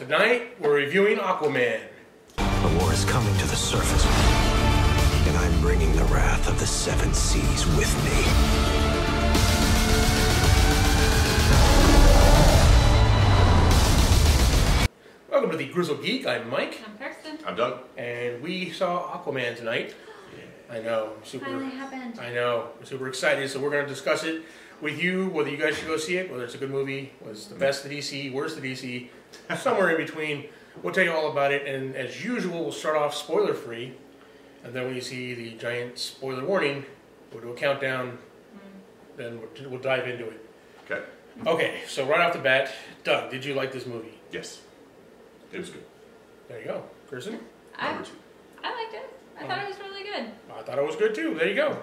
Tonight, we're reviewing Aquaman. The war is coming to the surface, and I'm bringing the wrath of the seven seas with me. Welcome to the Grizzled Geek. I'm Mike. I'm Kirsten. I'm Doug. And we saw Aquaman tonight. I know. Finally happened. I know. I'm super excited. So we're going to discuss it with you, whether you guys should go see it, whether it's a good movie, whether it's the best of DC, worst of DC, somewhere in between. We'll tell you all about it. And as usual, we'll start off spoiler-free. And then when you see the giant spoiler warning, we'll do a countdown. Then we'll dive into it. Okay. Okay, so right off the bat, Doug, did you like this movie? Yes. It was good. There you go. Kirsten? Number two. I liked it. I thought it was really good. I thought it was good too. There you go.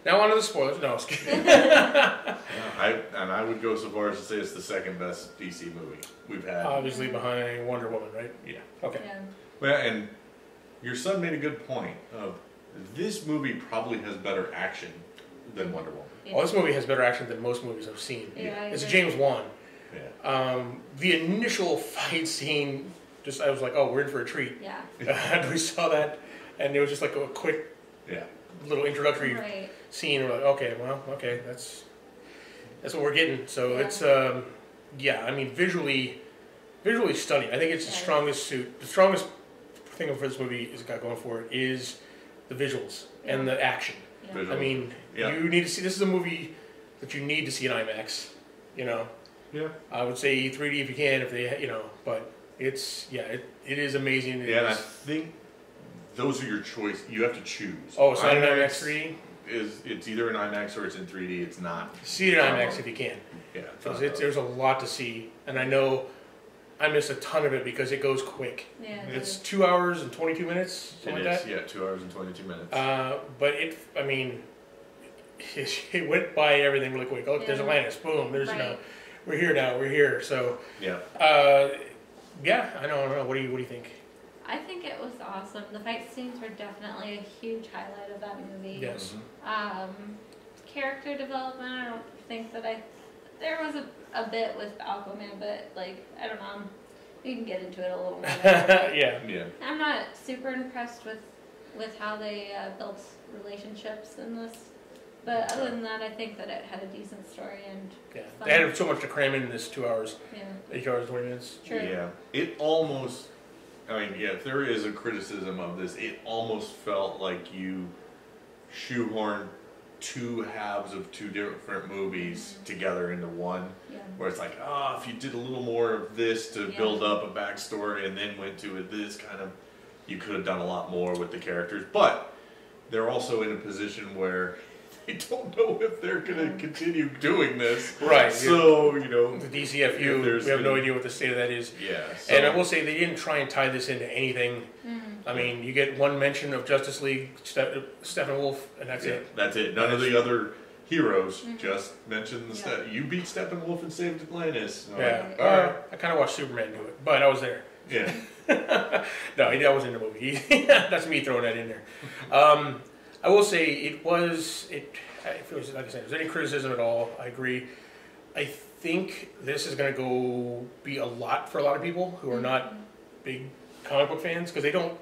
Now on to the spoilers. No, I was kidding. I would go so far as to say it's the second best DC movie we've had. Obviously behind Wonder Woman, right? Yeah. Okay. Yeah. Well, and your son made a good point of this movie probably has better action than Wonder Woman. Well, this movie has better action than most movies I've seen. Yeah, It's a James Wan. Yeah. The initial fight scene, I was like, oh, we're in for a treat. Yeah. And we saw that, and it was just like a quick little introductory scene. We're like, okay, well, okay, that's what we're getting. So it's, I mean, visually stunning. I think it's the strongest suit. The strongest thing for this movie is got going for it is the visuals and the action. Yeah. I mean, you need to see. This is a movie that you need to see in IMAX. You know. Yeah. I would say 3D if you can, if they, but it's it is amazing. And I think those are your choice. You have to choose. Oh, it's not in IMAX 3D? It's either in IMAX or it's in 3D. It's not. See it in IMAX if you can. Yeah. Because there's a lot to see, and I know I missed a ton of it because it goes quick. Yeah. It's 2 hours and 22 minutes, something like that. Yeah, 2 hours and 22 minutes. But it went by everything really quick. Oh, there's Atlantis. Boom. There's we're here now. We're here. So I don't know. What do you think? I think it was awesome. The fight scenes were definitely a huge highlight of that movie. Yes. Character development, I don't think that there was a bit with Aquaman, but I don't know. We can get into it a little more. Yeah. I'm not super impressed with how they built relationships in this. But other than that, I think that it had a decent story and fun. They had so much to cram in this 2 hours. Yeah. 8 hours, 20 minutes. True. Yeah. It almost, if there is a criticism of this, it almost felt like you shoehorned two halves of two different movies together into one. Yeah. Where it's like, if you did a little more of this to build up a backstory and then went to this kind of, you could have done a lot more with the characters. But they're also in a position where they don't know if they're going to continue doing this. Right. So, the DCFU, we have no idea what the state of that is. Yeah. So. And I will say they didn't try and tie this into anything. I mean, you get one mention of Justice League, Steppenwolf, and that's it. That's it. None of the other heroes just mentioned you beat Steppenwolf and saved Atlantis. All right. I kind of watched Superman do it, but I was there. Yeah. No, that wasn't in the movie. That's me throwing that in there. I will say if it was, like I said, if there's any criticism at all, I agree. I think this is going to be a lot for a lot of people who are not big comic book fans, because they don't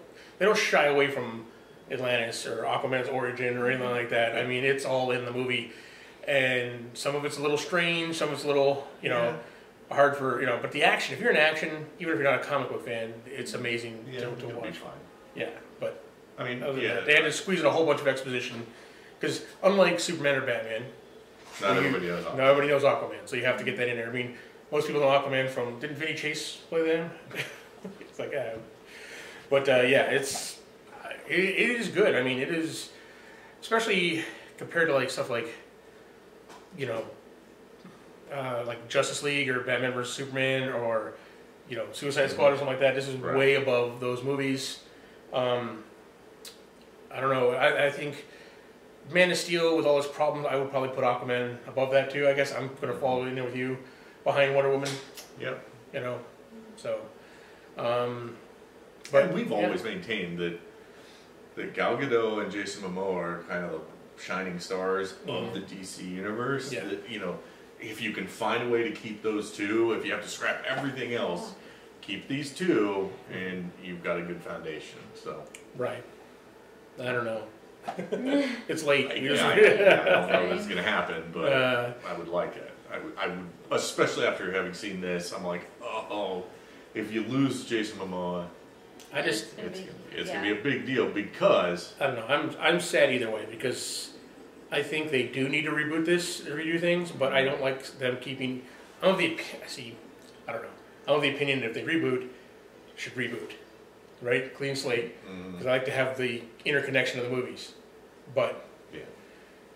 shy away from Atlantis or Aquaman's origin or anything like that. I mean, it's all in the movie, and some of it's a little strange, some of it's a little, hard for, but the action, if you're in action, even if you're not a comic book fan, it's amazing to watch. Be fine. Yeah, but they had to squeeze in a whole bunch of exposition, because unlike Superman or Batman, not everybody knows Aquaman. Not everybody knows Aquaman, so you have to get that in there. I mean, most people know Aquaman from, didn't Vinny Chase play them? It's like, but it is good. I mean, it is, especially compared to stuff like Justice League or Batman vs Superman or Suicide Squad or something like that. This is way above those movies. I don't know. I think Man of Steel, with all its problems, I would probably put Aquaman above that too. I guess I'm going to follow in there with you behind Wonder Woman. Yep. So. But we've always maintained that Gal Gadot and Jason Momoa are kind of the shining stars of the DC universe. Yeah. That, if you can find a way to keep those two, if you have to scrap everything else, keep these two, and you've got a good foundation. So Right. I don't know. It's late. I don't know if it's going to happen, but I would like it. I would, especially after having seen this. I'm like, oh, if you lose Jason Momoa, it's gonna be a big deal because I don't know. I'm sad either way because I think they do need to redo things, but I don't like them keeping. I don't know. I don't know the opinion that if they reboot, should reboot, right? Clean slate, because I like to have the interconnection of the movies, but yeah,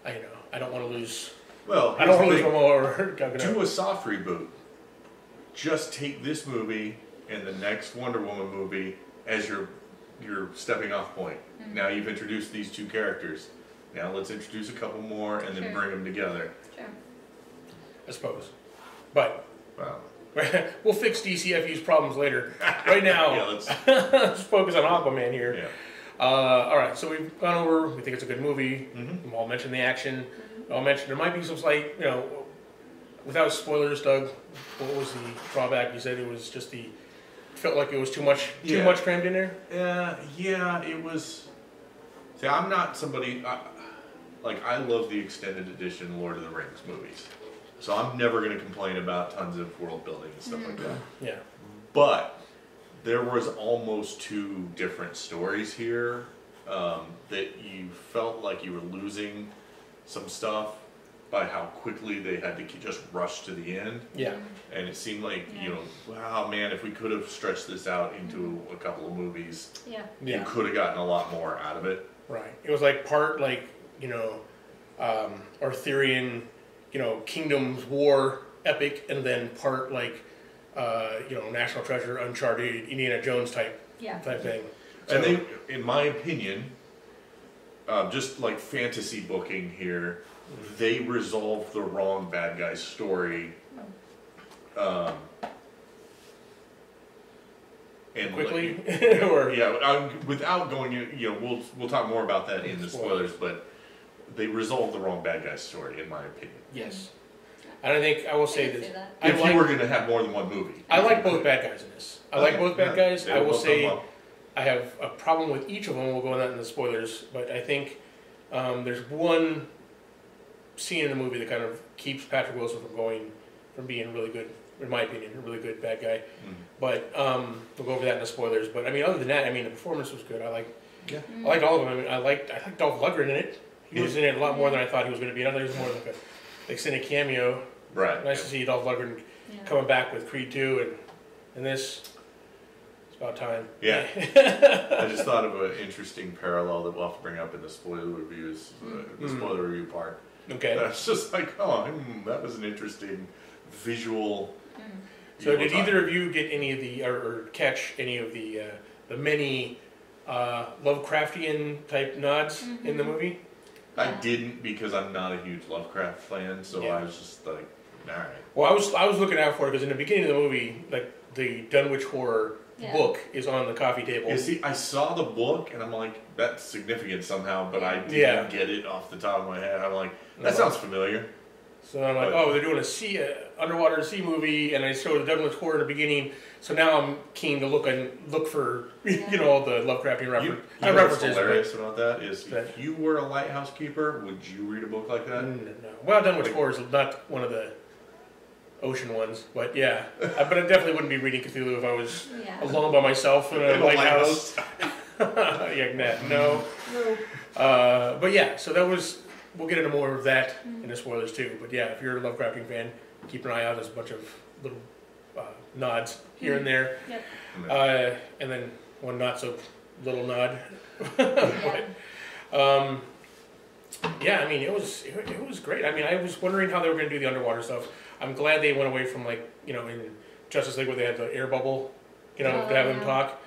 I don't want to lose. Well, I don't want to lose Momoa or do a soft reboot. Just take this movie and the next Wonder Woman movie as your stepping off point. Now you've introduced these two characters. Now let's introduce a couple more and then bring them together. Sure. I suppose, but Wow. we'll fix DCFU's problems later. Right now, Yeah, let's focus on Aquaman here. Yeah. All right, so we've gone over. We think it's a good movie. Mm-hmm. We all mentioned the action. We all mentioned there might be some slight, without spoilers. Doug, what was the drawback? You said it was just felt like it was too much crammed in there. Yeah, it was. See, I'm not somebody I love the extended edition Lord of the Rings movies, so I'm never going to complain about tons of world building and stuff like that. Yeah, but there was almost two different stories here that you felt like you were losing some stuff by how quickly they had to just rush to the end. yeah. And it seemed like, wow, man, if we could have stretched this out into a couple of movies, you could have gotten a lot more out of it. Right. It was like part Arthurian, Kingdoms War epic, and then part National Treasure, Uncharted, Indiana Jones type thing. So, And they, in my opinion, just like fantasy booking here, they resolved the wrong bad guy story. And quickly, without going, we'll talk more about that in the spoilers, but they resolved the wrong bad guy story, in my opinion. Yes, and I think I will say this: if you were going to have more than one movie, I like both bad guys in this. I like both bad guys. I will say well. I have a problem with each of them. We'll go on that in the spoilers, but I think there's one scene in the movie that kind of keeps Patrick Wilson from being really good, in my opinion, a really good bad guy. But we'll go over that in the spoilers. But I mean, other than that, the performance was good. I liked all of them. I liked Dolph Lundgren in it. He was in it a lot more than I thought he was going to be. I thought he was more like an extended cameo. Right. Nice to see Dolph Lundgren coming back with Creed 2 and this. It's about time. Yeah. I just thought of an interesting parallel that we'll have to bring up in the spoiler reviews, the spoiler review part. Okay. That's just like, that was an interesting visual. So did either of you get any of the, or catch any of the many Lovecraftian type nods in the movie? I didn't, because I'm not a huge Lovecraft fan, so I was just like, all right. Well, I was looking out for it because in the beginning of the movie, like the Dunwich Horror book is on the coffee table. You see, I saw the book and I'm like, that's significant somehow, but I didn't get it off the top of my head. I'm like, that sounds familiar. So I'm like, they're doing a underwater sea movie, and I showed the Dunwich Horror in the beginning. So now I'm keen to look for all the Lovecraftian references. You know what's hilarious about that is, if you were a lighthouse keeper, would you read a book like that? No. Well, Dunwich Horror is not one of the ocean ones, but yeah. But I definitely wouldn't be reading Cthulhu if I was alone by myself in a lighthouse. No. But yeah, so that was. We'll get into more of that in the spoilers too. But yeah, if you're a Lovecraftian fan, keep an eye out. There's a bunch of little nods here and there. Yep. And then one not so little nod. Yeah, it was great. I was wondering how they were going to do the underwater stuff. I'm glad they went away from in Justice League where they had the air bubble, to have them talk.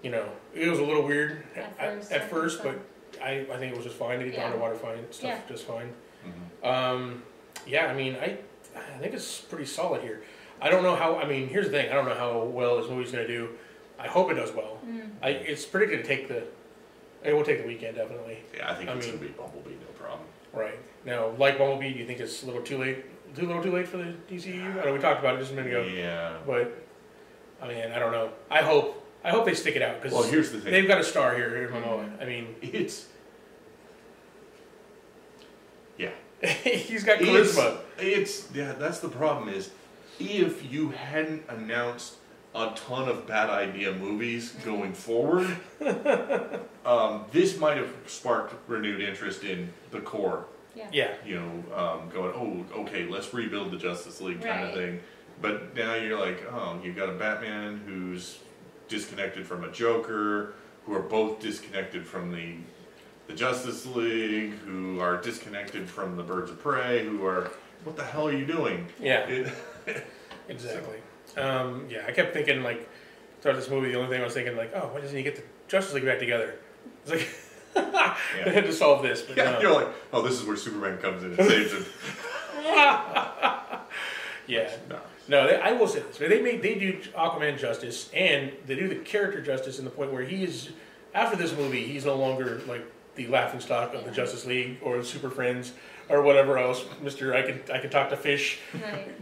Yeah. It was a little weird at first, but I think it was just fine. They did the underwater stuff just fine. I think it's pretty solid here. I don't know how. Here's the thing. I don't know how well this movie's going to do. I hope it does well. It's predicted to take it will take the weekend definitely. Yeah, I think it's going to be Bumblebee, no problem. Right now, like Bumblebee, do you think it's a little too late? Too late for the DCU? I know we talked about it just a minute ago. Yeah. But I mean, I don't know. I hope they stick it out because Well, here's the thing. they've got a star here in Momoa. I mean, yeah. he's got charisma. Yeah, that's the problem is, if you hadn't announced a ton of bad idea movies going forward, this might have sparked renewed interest in the core. Yeah. You know, going, oh, okay, let's rebuild the Justice League kind of thing. But now you're like, oh, you've got a Batman who's disconnected from a Joker, who are both disconnected from the Justice League, who are disconnected from the Birds of Prey, who are, what the hell are you doing? Yeah. Exactly. Yeah, I kept thinking, like, throughout this movie, the only thing I was thinking, like, oh, why doesn't he get the Justice League back together? It's like, they had to solve this. But yeah, you're like, oh, this is where Superman comes in and saves him. Yeah. No, I will say this. They do Aquaman justice, and they do the character justice in the point where he is, after this movie, he's no longer, like, the laughingstock of the Justice League or the Super Friends or whatever else. Mr. I can talk to fish,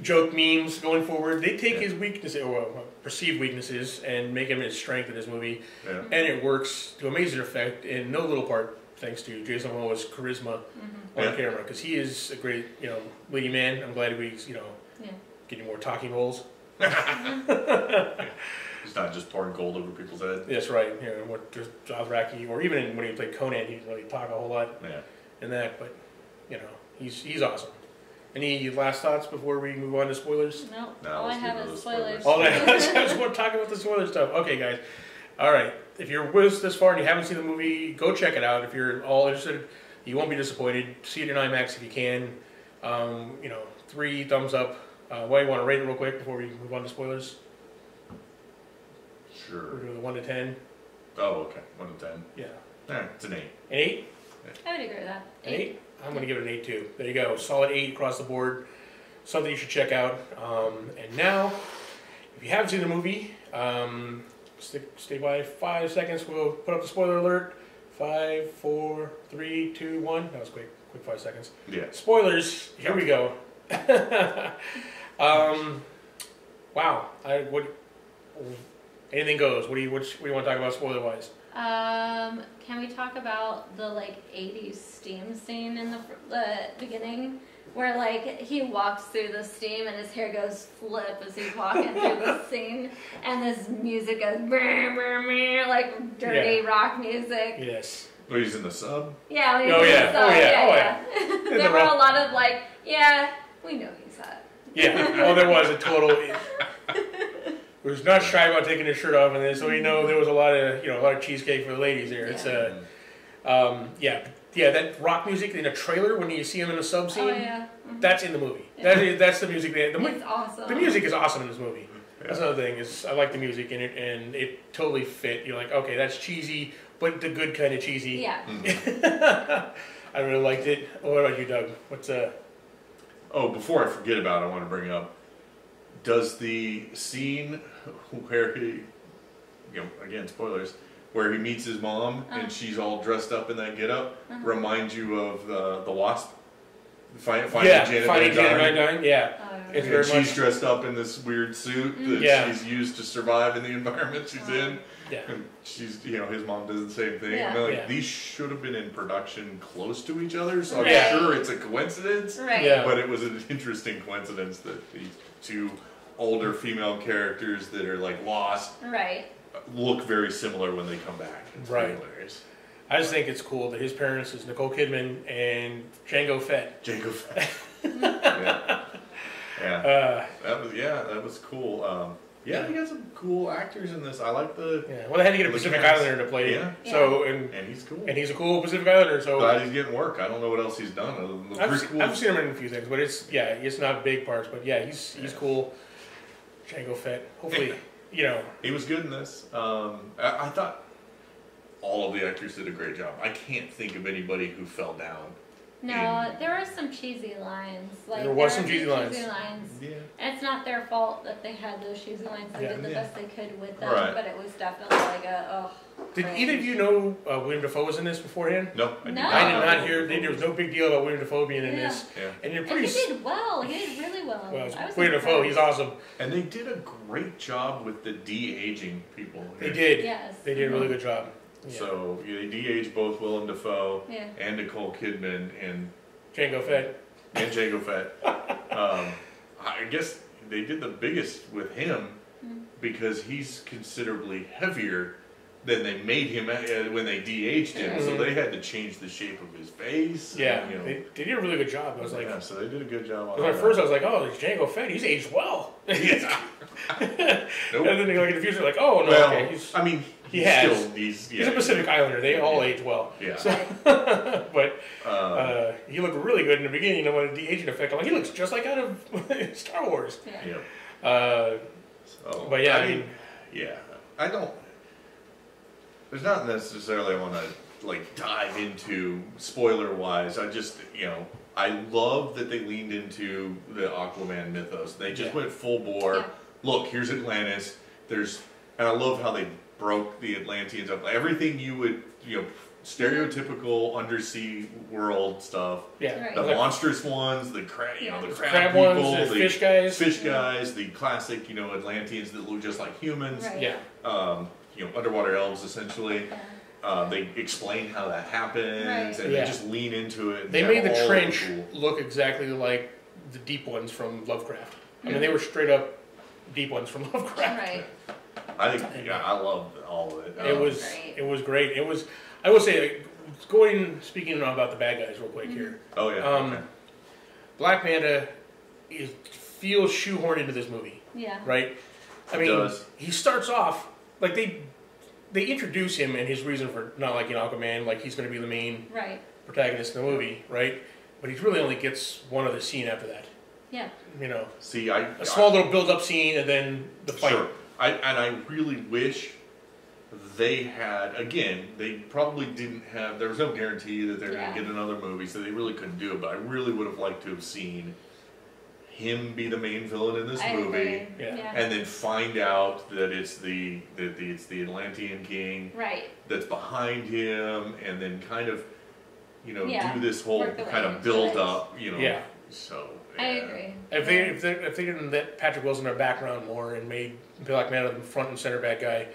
joke memes going forward. They take his weaknesses, or perceived weaknesses, and make him his strength in this movie. Yeah. And it works to amazing effect in no little part thanks to Jason Momoa's charisma on camera, because he is a great, leading man. I'm glad he's, getting more talking roles. He's not just pouring gold over people's heads. That's right. What Dothraki, or even when he played Conan, he didn't really talk a whole lot in that. But he's awesome. Any last thoughts before we move on to spoilers? No, all I have is spoilers. All I just want to talk about the spoiler stuff. Okay, guys. All right. If you're with us this far and you haven't seen the movie, go check it out. If you're all interested, you won't be disappointed. See it in IMAX if you can. 3 thumbs up. Why, you want to rate it real quick before we move on to spoilers? Sure. We're doing 1 to 10. Oh, okay. 1 to 10. Yeah. It's an 8. An 8? I would agree with that. An 8? I'm going to give it an 8 too. There you go. Solid 8 across the board. Something you should check out. And now, if you haven't seen the movie, stay by 5 seconds. We'll put up the spoiler alert. 5, 4, 3, 2, 1. That was quick 5 seconds. Yeah. Spoilers. Here we go. Wow. Anything goes. What do you want to talk about spoiler wise? Can we talk about the 80s steam scene in the beginning, where he walks through the steam and his hair goes flip as he's walking through the scene, and this music goes like dirty rock music. Yes. Oh, he's in the sub? Yeah. Oh yeah. There were a lot of we know he's hot. Yeah. Oh, there was a total. He was not shy about taking his shirt off in this, so we know there was a lot of cheesecake for the ladies there. It's that rock music in a trailer when you see him in a sub scene. That's in the movie. Yeah. That's the music. It's awesome. The music is awesome in this movie. Yeah. That's another thing is I like the music in it, and it totally fit. You're like, okay, that's cheesy, but the good kind of cheesy. Yeah. I really liked it. What about you, Doug? What's Oh, before I forget about it, I want to bring up, does the scene where he, again, spoilers, where he meets his mom and she's all dressed up in that getup, remind you of the Wasp? Finding Janet Van Dyne? Yeah. It's very much. She's dressed up in this weird suit that she's used to survive in the environment she's in. Yeah. And she's, his mom does the same thing. Yeah. And these should have been in production close to each other, so I'm sure it's a coincidence. Right. Yeah. But it was an interesting coincidence that these two older female characters that are lost look very similar when they come back. It's hilarious. I just think it's cool that his parents is Nicole Kidman and Jango Fett. That was cool. He got some cool actors in this. I like the. Yeah, well, they had to get a Pacific Islander to play. Yeah. So and he's cool. And he's a cool Pacific Islander. So glad he's getting work. I don't know what else he's done. I've seen him in a few things, but it's not big parts. But he's cool. Jango Fett. Hopefully, he was good in this. I thought all of the actors did a great job. I can't think of anybody who fell down No, there were some cheesy lines. Like, There was some were cheesy lines. Yeah. And it's not their fault that they had those cheesy lines. They Yeah. did the best they could with them, Right. but it was definitely like Did either of you know William Dafoe was in this beforehand? No, I did No. not. I did not hear. There was no big deal about William Dafoe being in Yeah. this. Yeah. And you're And pretty. he did well. He did really well. Well, I was William Dafoe, he's impressed. awesome. And they did a great job with the de-aging people. They did. Yes. They did a really good job. Yeah. So they de-aged both Willem Dafoe Yeah. and Nicole Kidman and Django Fett. Jango Fett. I guess they did the biggest with him because he's considerably heavier than they made him when they de-aged him. So they had to change the shape of his face. Yeah, and, they did a really good job. I was like, yeah, so they did a good job on at that. first I was like, oh, it's Django Fett. He's aged well. Yeah. And Nope. then like in the future, like, oh no, Well, okay, I mean, he has. still, he's a Pacific Islander. They all age well. Yeah. So, but he looked really good in the beginning. You know, when the aging effect, I'm like, he looks just like out of Star Wars. Yeah. Yep. So, But yeah, I mean, yeah, I don't. There's not necessarily I want to like dive into spoiler wise. I just I love that they leaned into the Aquaman mythos. They just went full bore. Yeah. Look, here's Atlantis. And I love how they broke the Atlanteans up. Everything you would stereotypical undersea world stuff. Yeah, Right. The like, monstrous ones, the crab, the the crab crab people, ones, the fish guys. the classic, Atlanteans that look just like humans. Right. yeah, Underwater elves essentially. Yeah. They explain how that happens, Right. and Yeah. they just lean into it. and they have made the all trench cool- look exactly like the deep ones from Lovecraft. I mean, they were straight up deep ones from Lovecraft. Right. I think, I love all of it. It was Great. it was great. It was. I will say, speaking about the bad guys real quick here. Oh yeah. Okay. Black Panther feels shoehorned into this movie, Yeah. right? I It mean, does. he starts off like they introduce him and his reason for not liking Aquaman, like he's going to be the main Right. protagonist in the movie, right? But he really only gets one other scene after that. Yeah. See, A small little build-up scene and then the fight. Sure. I really wish they had, again, they probably didn't have, there was no guarantee that they're going to get another movie, so they really couldn't do it, but I really would have liked to have seen him be the main villain in this I movie, agree. Yeah. Yeah. and then find out that it's the Atlantean king Right. that's behind him, and then kind of, Yeah. do this whole Work the way kind of into build it. up, Yeah. so. I agree. If they didn't let Patrick Wilson in their background more and made Black Manta the front and center bad guy.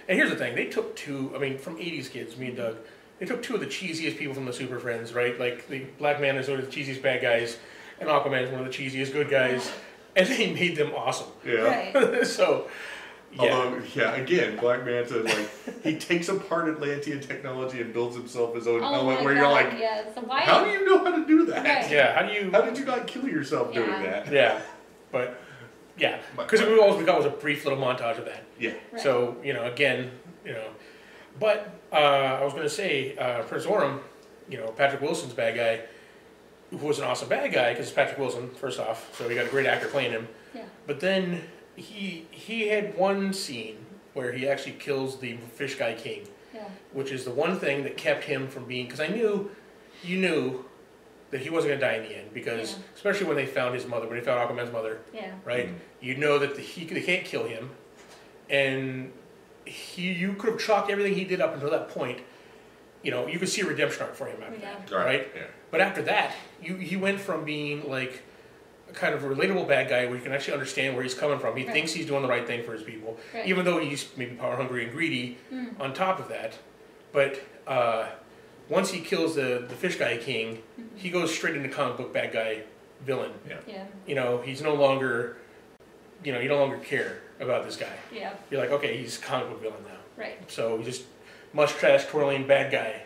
And here's the thing, they took two, I mean, from 80s kids, me and Doug, they took two of the cheesiest people from the Super Friends, right? Like, the Black Manta is one of the cheesiest bad guys, and Aquaman is one of the cheesiest good guys, and they made them awesome. Yeah. Right. So, yeah. Although, again, Black Manta, like, he takes apart Atlantean technology and builds himself his own Oh helmet my where God, you're like, yeah. So why? how do you know how to do that? Right. Yeah, How did you not kill yourself doing Yeah. that? yeah, but, yeah, because all we got was a brief little montage of that. Yeah. Right. So, again, but I was going to say, Prince Orem, Patrick Wilson's bad guy, who was an awesome bad guy, because it's Patrick Wilson, first off, so we got a great actor playing him. Yeah. But then he had one scene where he actually kills the fish guy king, Yeah. which is the one thing that kept him from being, because you knew that he wasn't going to die in the end, because especially when they found his mother, when they found Aquaman's mother, Yeah. right? You know that they can't kill him, and you could have chalked everything he did up until that point. You could see a redemption arc for him after that, right? Yeah. But after that, he went from being like a kind of a relatable bad guy where you can actually understand where he's coming from. He thinks he's doing the right thing for his people, Right. even though he's maybe power hungry and greedy on top of that. But once he kills the fish guy king, he goes straight into comic book bad guy villain. Yeah. He's no longer, you no longer care about this guy. Yeah. You're like, okay, he's a comic book villain now. Right. So he's just mustache twirling bad guy.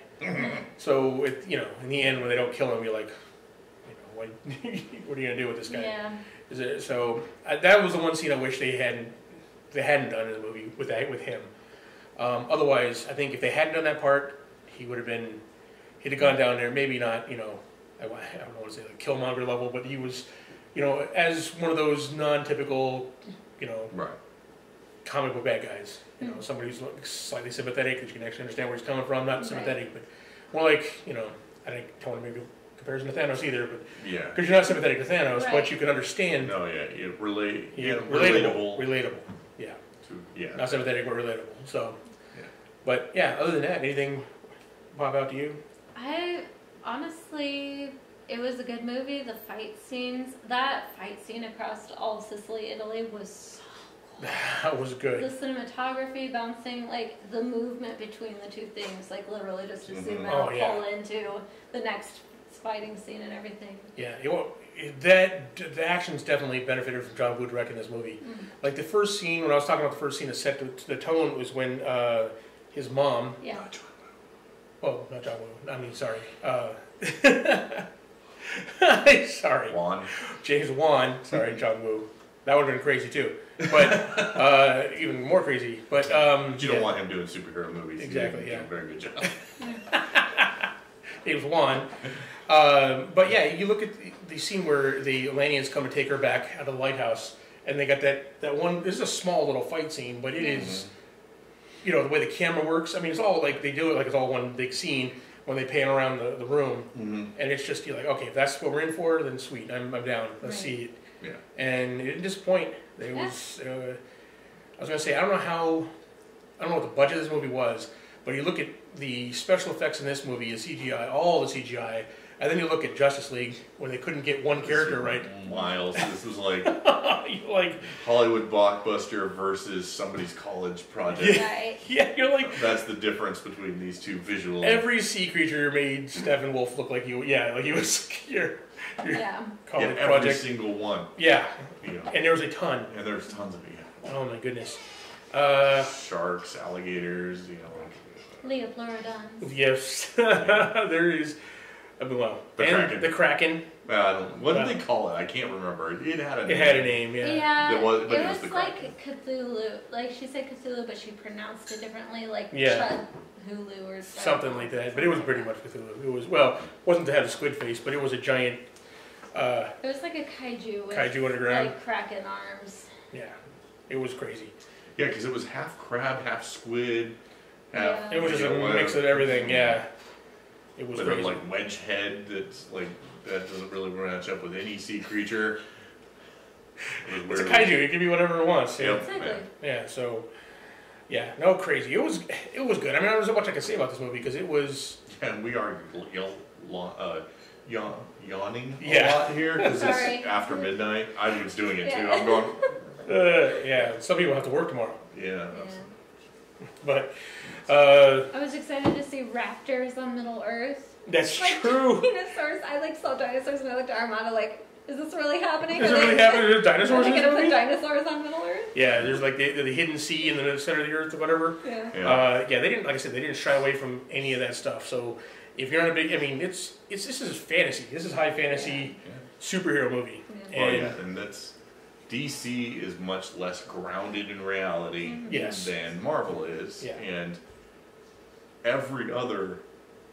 So in the end, when they don't kill him, you're like, what are you gonna do with this guy? Yeah. That was the one scene I wish they hadn't done in the movie with him. Otherwise, I think if they hadn't done that part, he'd have gone down there. Maybe not, I don't want to say like Killmonger level, but he was, as one of those non-typical, Right. comic book bad guys. Somebody who's slightly sympathetic, that you can actually understand where he's coming from. Not sympathetic, but more like, I don't want to maybe comparison to Thanos either, but Yeah. because you're not sympathetic to Thanos, Right. but you can understand. No, yeah, you relate. Yeah, relatable. relatable. Yeah, Yeah. not sympathetic, but relatable. So, Yeah. but yeah, other than that, anything pop out to you? I honestly, it was a good movie. The fight scenes, that fight scene across all of Sicily, Italy was so That was the good. cinematography bouncing, like the movement between the two things, like literally just to zoom Oh, out, yeah. pull into the next fighting scene and everything. Yeah, the action's definitely benefited from John Woo directing this movie. Like the first scene, when I was talking about the first scene that set the tone was when his mom. Yeah. Oh, not John Woo. I mean, sorry. Sorry. Juan. James Wan. Sorry, John Woo. That would have been crazy too. But even more crazy. But You don't want him doing superhero movies. Exactly, He did yeah. a very good job. James Wan. But yeah, you look at the scene where the Atlanteans come to take her back out of the lighthouse, and they got that one. This is a small little fight scene, but it is, you know, the way the camera works. I mean, it's all like they do it like it's all one big scene when they pan around the room, and it's just you're like, okay, if that's what we're in for, then sweet, I'm down. Let's Right. see it. Yeah. And it didn't disappoint. It was. I was gonna say I don't know what the budget of this movie was, but you look at the special effects in this movie, the CGI, all the CGI, and then you look at Justice League when they couldn't get one character right. Miles. This was like You're like, Hollywood blockbuster versus somebody's college project. Right. yeah, you're like. That's the difference between these two visual. Every sea creature made Stephen Wolf look like you. Yeah, like he was your Yeah. college every project. single one. Yeah, You know. and there was a ton. And there's tons of it. Yeah. Oh my goodness. Sharks, alligators, you know. Leopleurodons. Yes, there is. Well, The and Kraken. the Kraken. What did they call it? I can't remember. It had a name. It had a name. Yeah. Yeah, It was- but it it was was the like Cthulhu. Like she said Cthulhu, but she pronounced it differently, like Yeah. Hulu or Something like that, but it was pretty much Cthulhu. It was wasn't to have a squid face, but it was a giant. It was like a kaiju with Kaiju underground? like kraken arms. Yeah, it was crazy. Yeah, because it was half crab, half squid, half. Yeah. It was just you a know, mix of everything. Yeah, it was With a crazy. like wedge head that's like that doesn't really match up with any sea creature. It's a kaiju. It can be whatever it wants. Yeah. Yep. Exactly. Yeah. So, yeah, no crazy. It was good. I mean, there's so much I can say about this movie because it was. And we are yawning Yeah. a lot here because Sorry. it's after midnight. I was doing it too. Yeah. I'm going. Yeah, some people have to work tomorrow, Yeah. Yeah. but I was excited to see raptors on Middle Earth. that's Like true. dinosaurs. I like saw dinosaurs and I looked at Armando like, is this really happening? Is it Are really they- happening? There's Are dinosaurs they in this gonna put movie? dinosaurs on Middle Earth? Yeah, there's like the hidden sea in the center of the earth or whatever. Yeah. Yeah. Yeah, they didn't, like I said, they didn't shy away from any of that stuff. So if you're not a big, I mean, this is fantasy. This is high fantasy superhero movie. Yeah. Oh And yeah, and that's DC is much less grounded in reality Yes. than Marvel is, Yeah. and every other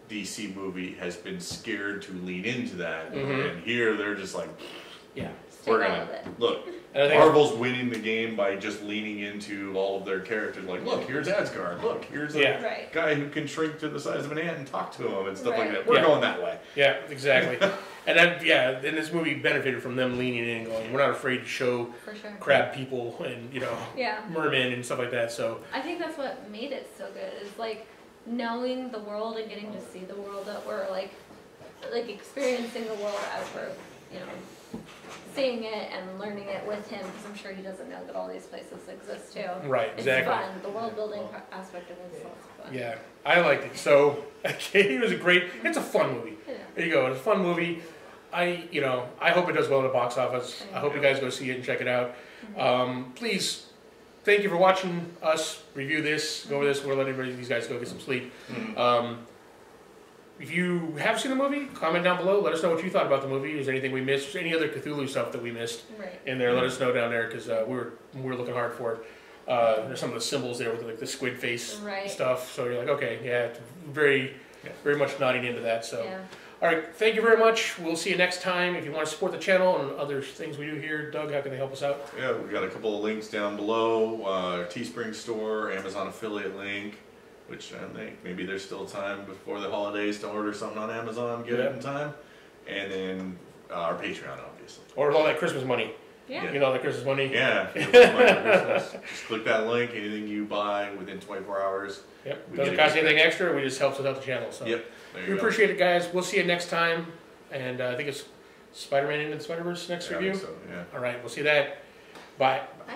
DC movie has been scared to lean into that, and here they're just like, yeah, Just we're take all gonna of it. look. and I think Marvel's winning the game by just leaning into all of their characters. Like, look, here's Asgard. Look, here's a Yeah. Right. guy who can shrink to the size of an ant and talk to him and stuff like Right. that. We're Yeah. going that way. yeah, exactly. And then and this movie benefited from them leaning in and going, we're not afraid to show For sure. crab people and Yeah. mermen and stuff like that. So I think that's what made it so good is like knowing the world and getting to see the world that we're like experiencing the world as we're, seeing it and learning it with him because I'm sure he doesn't know that all these places exist too. Right, exactly. It's fun. The world building aspect of it is lots of fun. yeah, I liked it. So it was it's a fun movie. Yeah. There you go. It's a fun movie. I hope it does well in the box office. I hope you guys go see it and check it out. Please, thank you for watching us review this, go over this. We're letting these guys go get some sleep. If you have seen the movie, comment down below. Let us know what you thought about the movie. Is there anything we missed? Any other Cthulhu stuff that we missed Right. in there? Let us know down there because we're looking hard for it. There's some of the symbols there with like the squid face Right. stuff. So you're like, okay, yeah, it's very much nodding into that. So. Yeah. All right, thank you very much. We'll see you next time. If you want to support the channel and other things we do here, Doug, how can they help us out? Yeah, we've got a couple of links down below. Teespring store, Amazon affiliate link, which I think maybe there's still time before the holidays to order something on Amazon, get it in time. and then our Patreon, obviously. Or all that Christmas money. Yeah. You know, the Christmas money. Yeah, if you want to buy Christmas, just click that link. Anything you buy within 24 hours. Yep. we Doesn't get a cost kickback. anything extra. We just helps us out the channel. So Yep. There you we go. appreciate it, guys. We'll see you next time. And I think it's Spider-Man into the Spider-Verse next Yeah, I review. think so, yeah. All right. We'll see that. Bye. Bye.